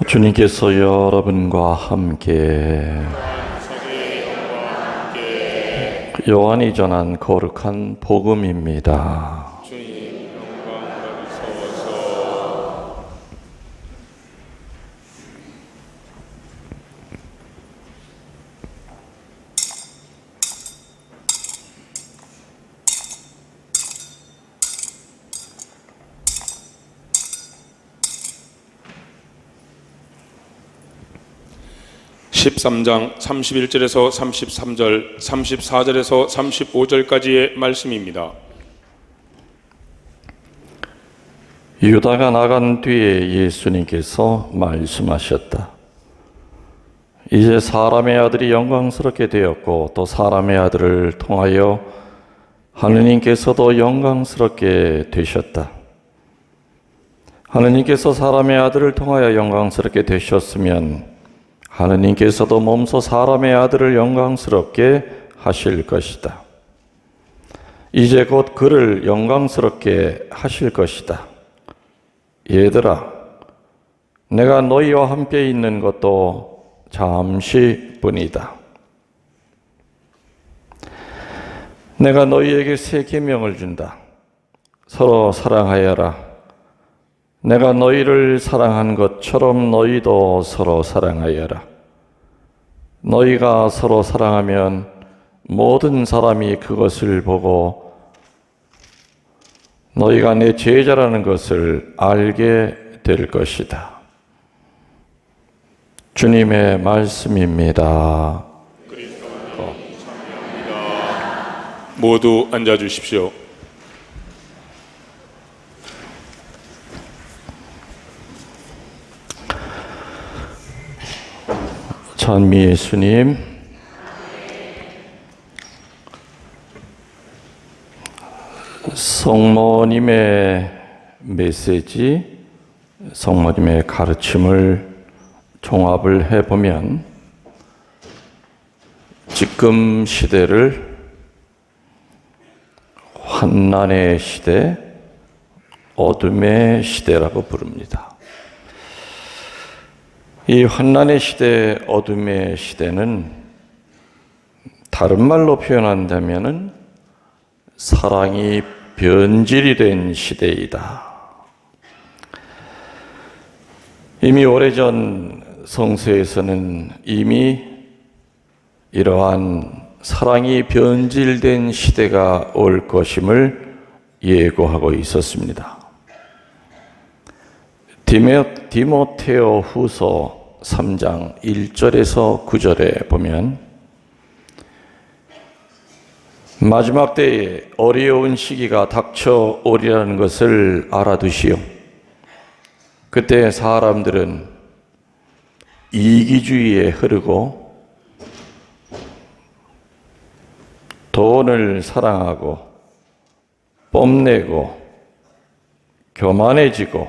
주님께서 여러분과 함께 요한이 전한 거룩한 복음입니다. 주님 영광 받으소서. (13장) 31절에서 33절, 34절에서 35절까지의 말씀입니다. 유다가 나간 뒤에 예수님께서 말씀하셨다. 이제 사람의 아들이 영광스럽게 되었고 또 사람의 아들을 통하여 하느님께서도 영광스럽게 되셨다. 하느님께서 사람의 아들을 통하여 영광스럽게 되셨으면 하느님께서도 몸소 사람의 아들을 영광스럽게 하실 것이다. 이제 곧 그를 영광스럽게 하실 것이다. 얘들아, 내가 너희와 함께 있는 것도 잠시뿐이다. 내가 너희에게 새 계명을 준다. 서로 사랑하여라. 내가 너희를 사랑한 것처럼 너희도 서로 사랑하여라. 너희가 서로 사랑하면 모든 사람이 그것을 보고 너희가 내 제자라는 것을 알게 될 것이다. 주님의 말씀입니다. 모두 앉아 주십시오. 찬미 예수님, 성모님의 메시지, 성모님의 가르침을 종합을 해보면 지금 시대를 환난의 시대, 어둠의 시대라고 부릅니다. 이 환난의 시대, 어둠의 시대는 다른 말로 표현한다면 사랑이 변질이 된 시대이다. 이미 오래전 성서에서는 이미 이러한 사랑이 변질된 시대가 올 것임을 예고하고 있었습니다. 디모테오 후서 3장 1절에서 9절에 보면 마지막 때에 어려운 시기가 닥쳐오리라는 것을 알아두시오. 그때 사람들은 이기주의에 흐르고 돈을 사랑하고 뽐내고 교만해지고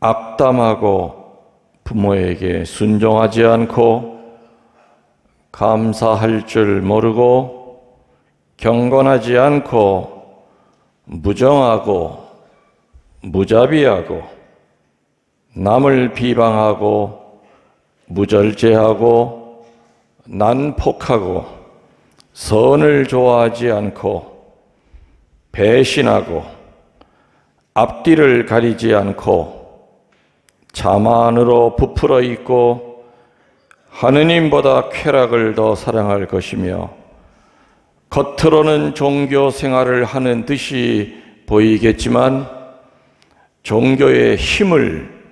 악담하고 부모에게 순종하지 않고 감사할 줄 모르고 경건하지 않고 무정하고 무자비하고 남을 비방하고 무절제하고 난폭하고 선을 좋아하지 않고 배신하고 앞뒤를 가리지 않고 자만으로 부풀어 있고 하느님보다 쾌락을 더 사랑할 것이며 겉으로는 종교 생활을 하는 듯이 보이겠지만 종교의 힘을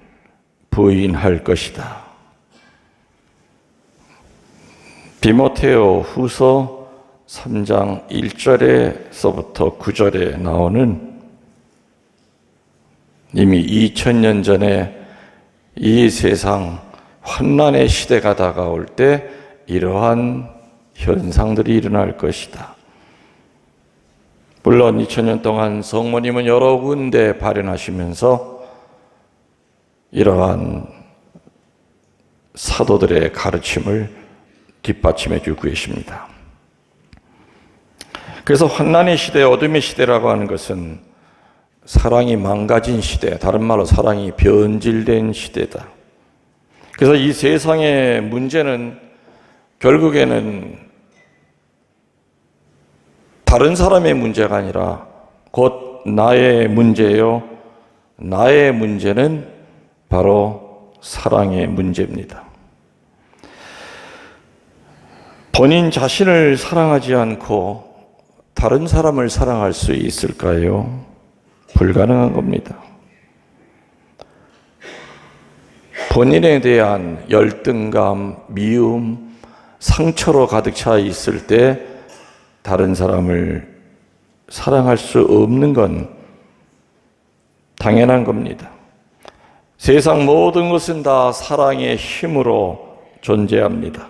부인할 것이다. 디모테오 후서 3장 1절에서부터 9절에 나오는 이미 2000년 전에 이 세상 환난의 시대가 다가올 때 이러한 현상들이 일어날 것이다. 물론 2000년 동안 성모님은 여러 군데 발현하시면서 이러한 사도들의 가르침을 뒷받침해 주고 계십니다. 그래서 환난의 시대, 어둠의 시대라고 하는 것은 사랑이 망가진 시대, 다른 말로 사랑이 변질된 시대다. 그래서 이 세상의 문제는 결국에는 다른 사람의 문제가 아니라 곧 나의 문제요. 나의 문제는 바로 사랑의 문제입니다. 본인 자신을 사랑하지 않고 다른 사람을 사랑할 수 있을까요? 불가능한 겁니다. 본인에 대한 열등감, 미움, 상처로 가득 차 있을 때 다른 사람을 사랑할 수 없는 건 당연한 겁니다. 세상 모든 것은 다 사랑의 힘으로 존재합니다.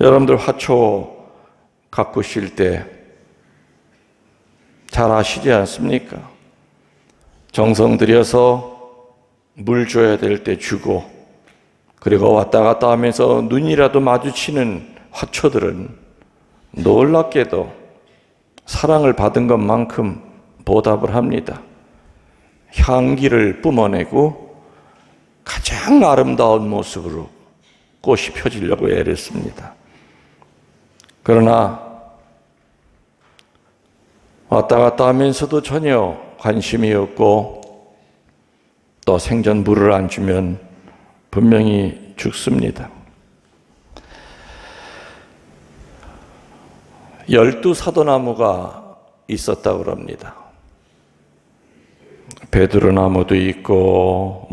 여러분들 화초 가꾸실 때 잘 아시지 않습니까? 정성 들여서 물 줘야 될 때 주고, 그리고 왔다 갔다 하면서 눈이라도 마주치는 화초들은 놀랍게도 사랑을 받은 것만큼 보답을 합니다. 향기를 뿜어내고 가장 아름다운 모습으로 꽃이 펴지려고 애를 씁니다. 그러나 왔다 갔다 하면서도 전혀 관심이 없고 또 생전 물을 안 주면 분명히 죽습니다. 12사도나무가 있었다고 합니다. 베드로나무도 있고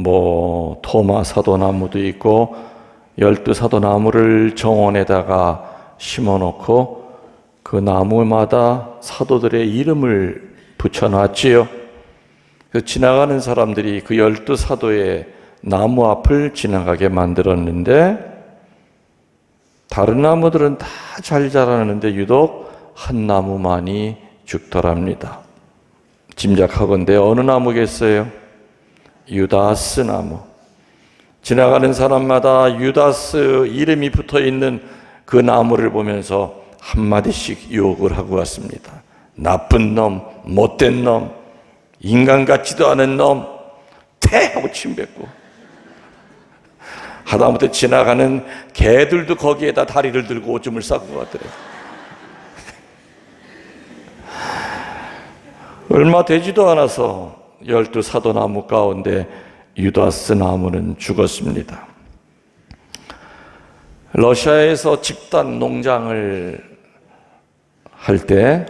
토마 사도나무도 있고 12사도나무를 정원에다가 심어놓고 그 나무마다 사도들의 이름을 붙여놨지요. 지나가는 사람들이 그 12사도의 나무 앞을 지나가게 만들었는데 다른 나무들은 다 잘 자라는데 유독 한 나무만이 죽더랍니다. 짐작하건대 어느 나무겠어요? 유다스 나무. 지나가는 사람마다 유다스 이름이 붙어있는 그 나무를 보면서 한마디씩 욕을 하고 왔습니다. 나쁜 놈, 못된 놈, 인간 같지도 않은 놈, 태! 하고 침뱉고 하다못해 지나가는 개들도 거기에다 다리를 들고 오줌을 싸고 가더래요. 얼마 되지도 않아서 12사도나무 가운데 유다스 나무는 죽었습니다. 러시아에서 집단 농장을 할 때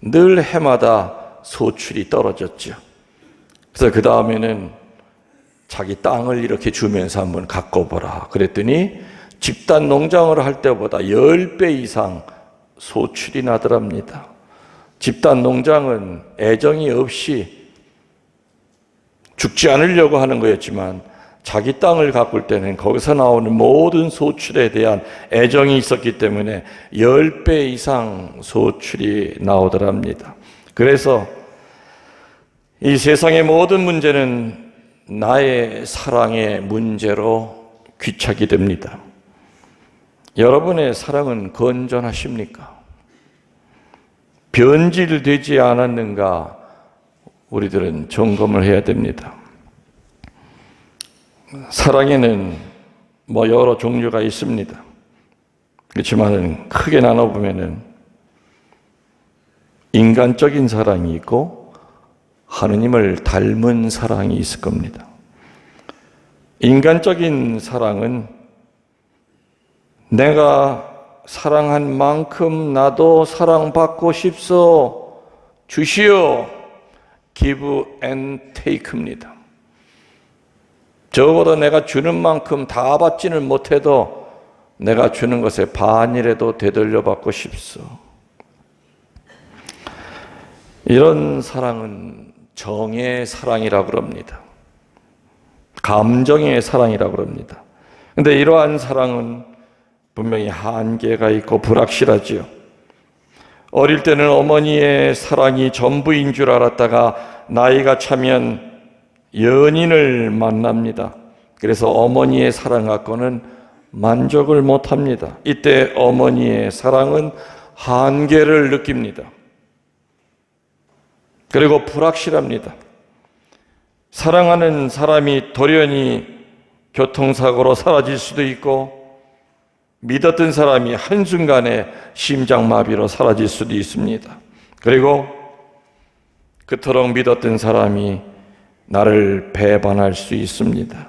늘 해마다 소출이 떨어졌죠. 그래서 그 다음에는 자기 땅을 이렇게 주면서 한번 갖고 보라. 그랬더니 집단 농장을 할 때보다 10배 이상 소출이 나더랍니다. 집단 농장은 애정이 없이 죽지 않으려고 하는 거였지만 자기 땅을 가꿀 때는 거기서 나오는 모든 소출에 대한 애정이 있었기 때문에 10배 이상 소출이 나오더랍니다. 그래서 이 세상의 모든 문제는 나의 사랑의 문제로 귀착이 됩니다. 여러분의 사랑은 건전하십니까? 변질되지 않았는가 우리들은 점검을 해야 됩니다. 사랑에는 여러 종류가 있습니다. 그렇지만 크게 나눠보면 인간적인 사랑이 있고 하느님을 닮은 사랑이 있을 겁니다. 인간적인 사랑은 내가 사랑한 만큼 나도 사랑받고 싶소. 주시오. give and take입니다. 적어도 내가 주는 만큼 다 받지는 못해도 내가 주는 것에 반이라도 되돌려 받고 싶소. 이런 사랑은 정의 사랑이라고 합니다. 감정의 사랑이라고 합니다. 그런데 이러한 사랑은 분명히 한계가 있고 불확실하지요. 어릴 때는 어머니의 사랑이 전부인 줄 알았다가 나이가 차면 연인을 만납니다. 그래서 어머니의 사랑 갖고는 만족을 못합니다. 이때 어머니의 사랑은 한계를 느낍니다. 그리고 불확실합니다. 사랑하는 사람이 돌연히 교통사고로 사라질 수도 있고 믿었던 사람이 한순간에 심장마비로 사라질 수도 있습니다. 그리고 그토록 믿었던 사람이 나를 배반할 수 있습니다.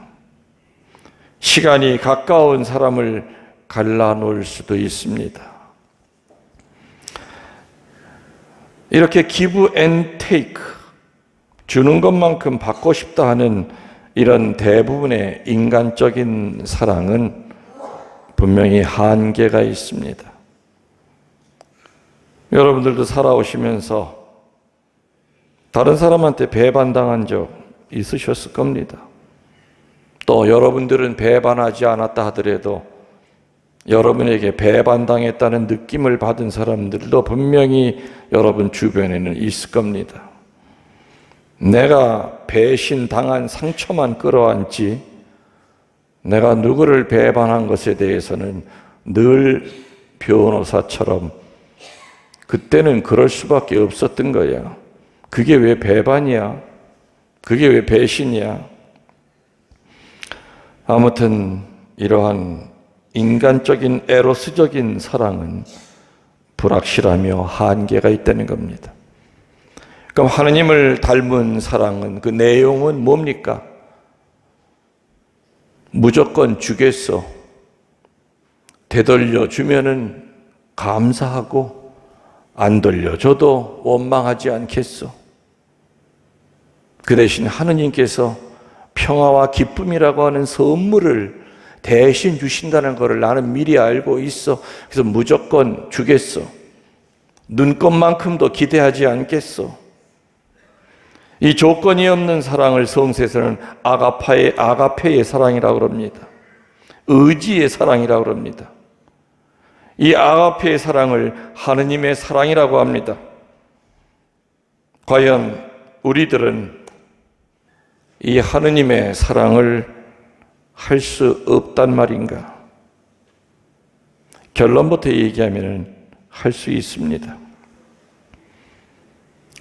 시간이 가까운 사람을 갈라놓을 수도 있습니다. 이렇게 give and take, 주는 것만큼 받고 싶다 하는 이런 대부분의 인간적인 사랑은 분명히 한계가 있습니다. 여러분들도 살아오시면서 다른 사람한테 배반당한 적 있으셨을 겁니다. 또 여러분들은 배반하지 않았다 하더라도 여러분에게 배반당했다는 느낌을 받은 사람들도 분명히 여러분 주변에는 있을 겁니다. 내가 배신당한 상처만 끌어안지 내가 누구를 배반한 것에 대해서는 늘 변호사처럼 그때는 그럴 수밖에 없었던 거야. 그게 왜 배반이야? 그게 왜 배신이야? 아무튼 이러한 인간적인 에로스적인 사랑은 불확실하며 한계가 있다는 겁니다. 그럼 하느님을 닮은 사랑은 그 내용은 뭡니까? 무조건 주겠어. 되돌려 주면은 감사하고 안 돌려줘도 원망하지 않겠어. 그 대신 하느님께서 평화와 기쁨이라고 하는 선물을 대신 주신다는 것을 나는 미리 알고 있어. 그래서 무조건 주겠어. 눈꽃만큼도 기대하지 않겠어. 이 조건이 없는 사랑을 성서에서는 아가페의 사랑이라고 그럽니다. 의지의 사랑이라고 그럽니다. 이 아가페의 사랑을 하느님의 사랑이라고 합니다. 과연 우리들은 이 하느님의 사랑을 할 수 없단 말인가? 결론부터 얘기하면 할 수 있습니다.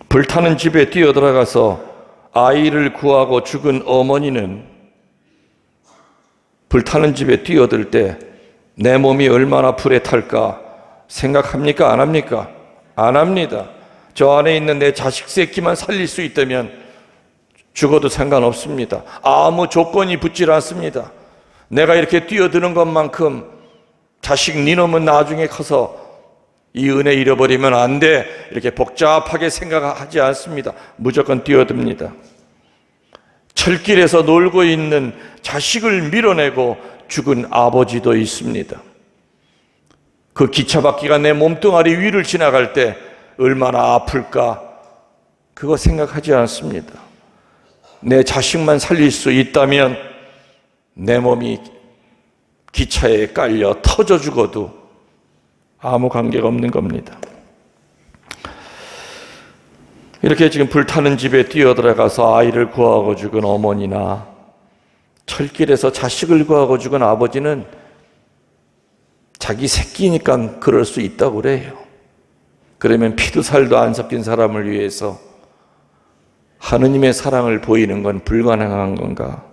불타는 집에 뛰어들어가서 아이를 구하고 죽은 어머니는 불타는 집에 뛰어들 때 내 몸이 얼마나 불에 탈까 생각합니까? 안 합니까? 안 합니다. 저 안에 있는 내 자식 새끼만 살릴 수 있다면 죽어도 상관없습니다. 아무 조건이 붙질 않습니다. 내가 이렇게 뛰어드는 것만큼 자식 니놈은 나중에 커서 이 은혜 잃어버리면 안 돼. 이렇게 복잡하게 생각하지 않습니다. 무조건 뛰어듭니다. 철길에서 놀고 있는 자식을 밀어내고 죽은 아버지도 있습니다. 그 기차 바퀴가 내 몸뚱아리 위를 지나갈 때 얼마나 아플까? 그거 생각하지 않습니다. 내 자식만 살릴 수 있다면 내 몸이 기차에 깔려 터져 죽어도 아무 관계가 없는 겁니다. 이렇게 지금 불타는 집에 뛰어들어가서 아이를 구하고 죽은 어머니나 철길에서 자식을 구하고 죽은 아버지는 자기 새끼니까 그럴 수 있다고 그래요. 그러면 피도 살도 안 섞인 사람을 위해서 하느님의 사랑을 보이는 건 불가능한 건가?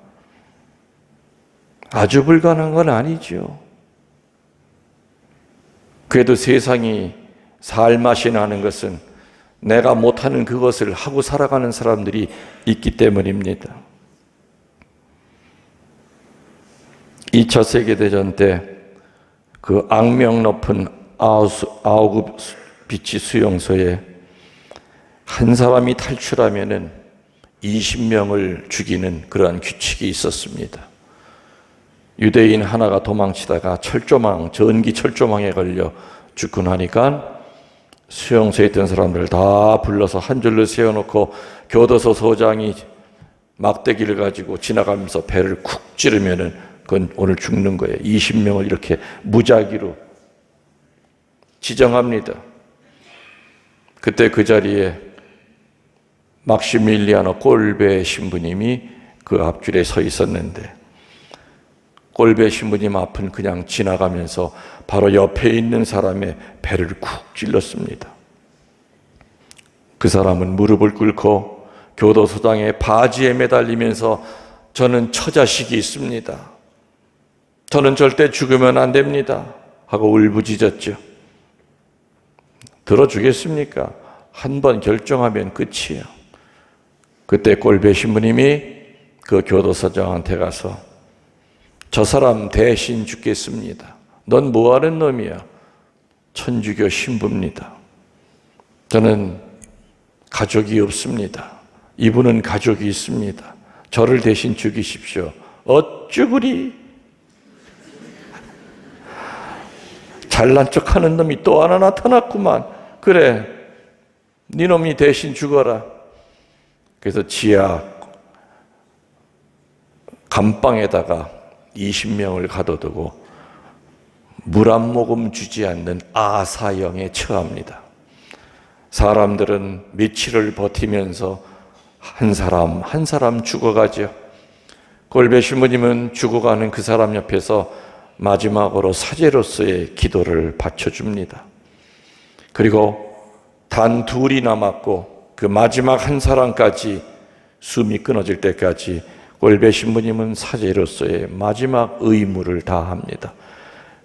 아주 불가능한 건 아니죠. 그래도 세상이 살맛이 나는 것은 내가 못하는 그것을 하고 살아가는 사람들이 있기 때문입니다. 2차 세계대전 때 그 악명 높은 아우슈비츠 수용소에 한 사람이 탈출하면은 20명을 죽이는 그러한 규칙이 있었습니다. 유대인 하나가 도망치다가 전기 철조망에 걸려 죽고 나니까 수용소에 있던 사람들 다 불러서 한 줄로 세워놓고 교도소 소장이 막대기를 가지고 지나가면서 배를 쿡 찌르면은 그건 오늘 죽는 거예요. 20명을 이렇게 무작위로 지정합니다. 그때 그 자리에 막시밀리아노 꼴베 신부님이 그 앞줄에 서 있었는데 꼴베 신부님 앞은 그냥 지나가면서 바로 옆에 있는 사람의 배를 쿡 찔렀습니다. 그 사람은 무릎을 꿇고 교도소장의 바지에 매달리면서 저는 처자식이 있습니다. 저는 절대 죽으면 안 됩니다 하고 울부짖었죠. 들어주겠습니까? 한 번 결정하면 끝이에요. 그때 꼴배 신부님이 그 교도소장한테 가서 저 사람 대신 죽겠습니다. 넌 뭐하는 놈이야? 천주교 신부입니다. 저는 가족이 없습니다. 이분은 가족이 있습니다. 저를 대신 죽이십시오. 어쭈구리? 잘난 척하는 놈이 또 하나 나타났구만. 그래, 네 놈이 대신 죽어라. 그래서 지하 감방에다가 20명을 가둬두고 물 한 모금 주지 않는 아사형에 처합니다. 사람들은 며칠을 버티면서 한 사람 한 사람 죽어가죠. 꼴배 신부님은 죽어가는 그 사람 옆에서 마지막으로 사제로서의 기도를 바쳐줍니다. 그리고 단 둘이 남았고 그 마지막 한 사람까지 숨이 끊어질 때까지 꼴배 신부님은 사제로서의 마지막 의무를 다합니다.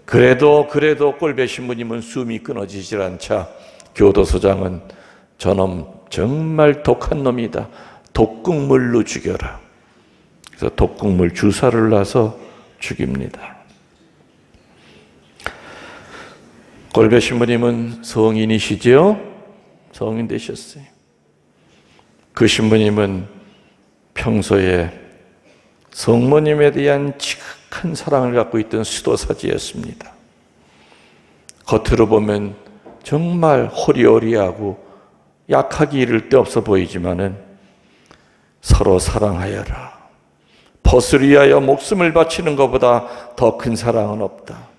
그래도 꼴배 신부님은 숨이 끊어지질 않자 교도소장은 저놈 정말 독한 놈이다. 독극물로 죽여라. 그래서 독극물 주사를 놔서 죽입니다. 꼴배 신부님은 성인이시죠? 성인 되셨어요. 그 신부님은 평소에 성모님에 대한 지극한 사랑을 갖고 있던 수도사지였습니다. 겉으로 보면 정말 호리호리하고 약하기 이를 데 없어 보이지만은 서로 사랑하여라. 벗을 위하여 목숨을 바치는 것보다 더 큰 사랑은 없다.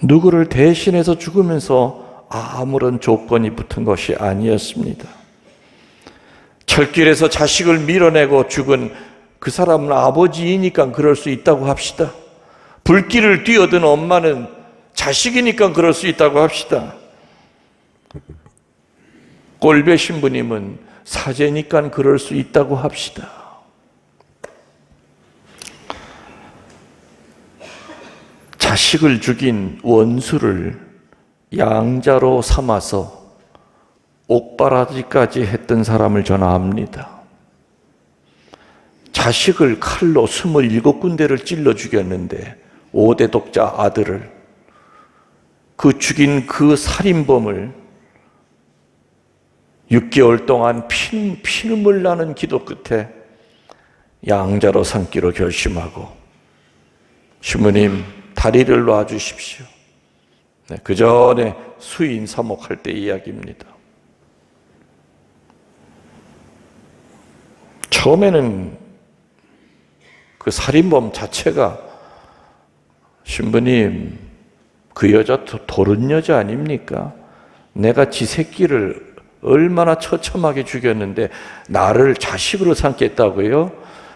누구를 대신해서 죽으면서 아무런 조건이 붙은 것이 아니었습니다. 철길에서 자식을 밀어내고 죽은 그 사람은 아버지이니까 그럴 수 있다고 합시다. 불길을 뛰어든 엄마는 자식이니까 그럴 수 있다고 합시다. 꼴배 신부님은 사제니까 그럴 수 있다고 합시다. 자식을 죽인 원수를 양자로 삼아서 옥바라지까지 했던 사람을 저는 압니다. 자식을 칼로 27군데를 찔러 죽였는데 5대 독자 아들을 그 죽인 그 살인범을 6개월 동안 피눈물 나는 기도 끝에 양자로 삼기로 결심하고 신부님 다리를 놔주십시오. 네, 그 전에 수인 사목할 때 이야기입니다. 처음에는 그 살인범 자체가 신부님 그 여자 도른 여자 아닙니까? 내가 지 새끼를 얼마나 처참하게 죽였는데 나를 자식으로 삼겠다고요?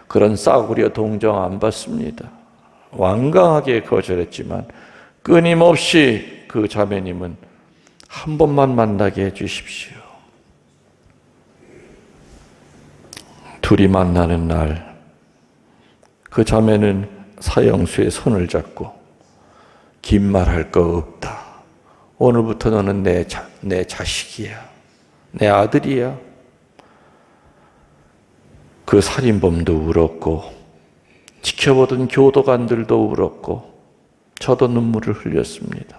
그런 싸구려 동정 안 받습니다. 완강하게 거절했지만 끊임없이 그 자매님은 한 번만 만나게 해주십시오. 둘이 만나는 날 그 자매는 사형수의 손을 잡고 긴 말 할 거 없다. 오늘부터 너는 내 자식이야. 내 아들이야. 그 살인범도 울었고 지켜보던 교도관들도 울었고 저도 눈물을 흘렸습니다.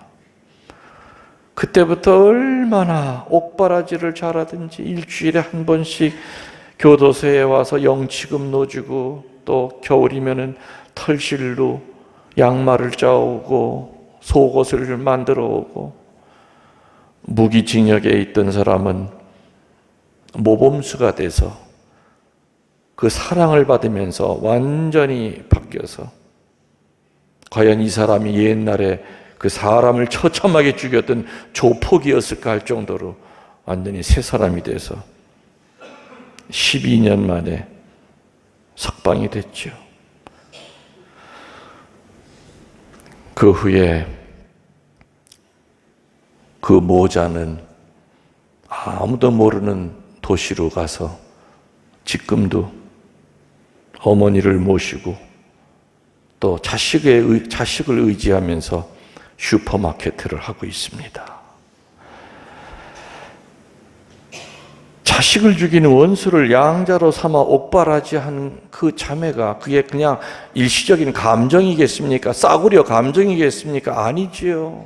그때부터 얼마나 옥바라지를 잘하든지 일주일에 한 번씩 교도소에 와서 영치금 넣어주고 또 겨울이면은 털실로 양말을 짜오고 속옷을 만들어 오고 무기징역에 있던 사람은 모범수가 돼서 그 사랑을 받으면서 완전히 바뀌어서 과연 이 사람이 옛날에 그 사람을 처참하게 죽였던 조폭이었을까 할 정도로 완전히 새 사람이 돼서 12년 만에 석방이 됐죠. 그 후에 그 모자는 아무도 모르는 도시로 가서 지금도 어머니를 모시고 또 자식을 의지하면서 슈퍼마켓을 하고 있습니다. 자식을 죽이는 원수를 양자로 삼아 옥바라지 한 그 자매가 그게 그냥 일시적인 감정이겠습니까? 싸구려 감정이겠습니까? 아니지요.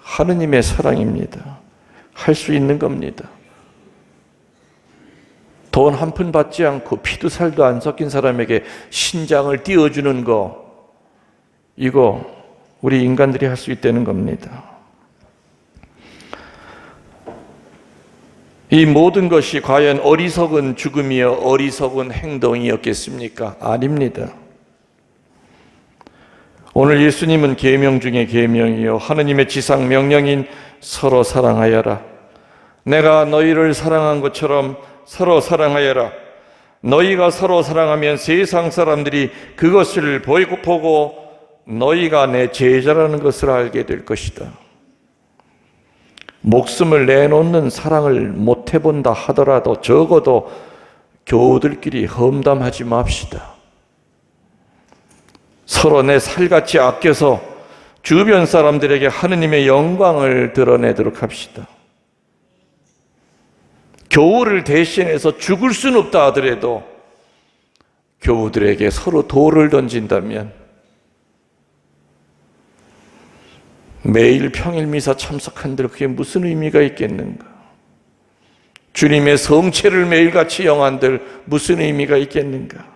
하느님의 사랑입니다. 할 수 있는 겁니다. 돈 한 푼 받지 않고 피도 살도 안 섞인 사람에게 신장을 띄워주는 거, 이거 우리 인간들이 할 수 있다는 겁니다. 이 모든 것이 과연 어리석은 죽음이여 어리석은 행동이었겠습니까? 아닙니다. 오늘 예수님은 계명 중에 계명이요 하느님의 지상 명령인 서로 사랑하여라. 내가 너희를 사랑한 것처럼 서로 사랑하여라. 너희가 서로 사랑하면 세상 사람들이 그것을 보고 너희가 내 제자라는 것을 알게 될 것이다. 목숨을 내놓는 사랑을 못 해본다 하더라도 적어도 교우들끼리 험담하지 맙시다. 서로 내 살같이 아껴서 주변 사람들에게 하느님의 영광을 드러내도록 합시다. 교우를 대신해서 죽을 수는 없다 하더라도 교우들에게 서로 돌을 던진다면 매일 평일 미사 참석한들 그게 무슨 의미가 있겠는가? 주님의 성체를 매일같이 영한들 무슨 의미가 있겠는가?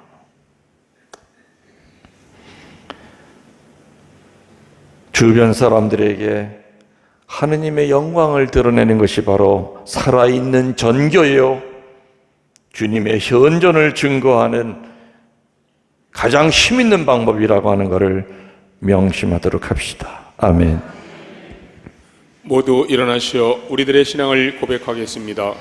주변 사람들에게 하느님의 영광을 드러내는 것이 바로 살아있는 전교요, 주님의 현존을 증거하는 가장 힘있는 방법이라고 하는 것을 명심하도록 합시다. 아멘. 모두 일어나시어 우리들의 신앙을 고백하겠습니다.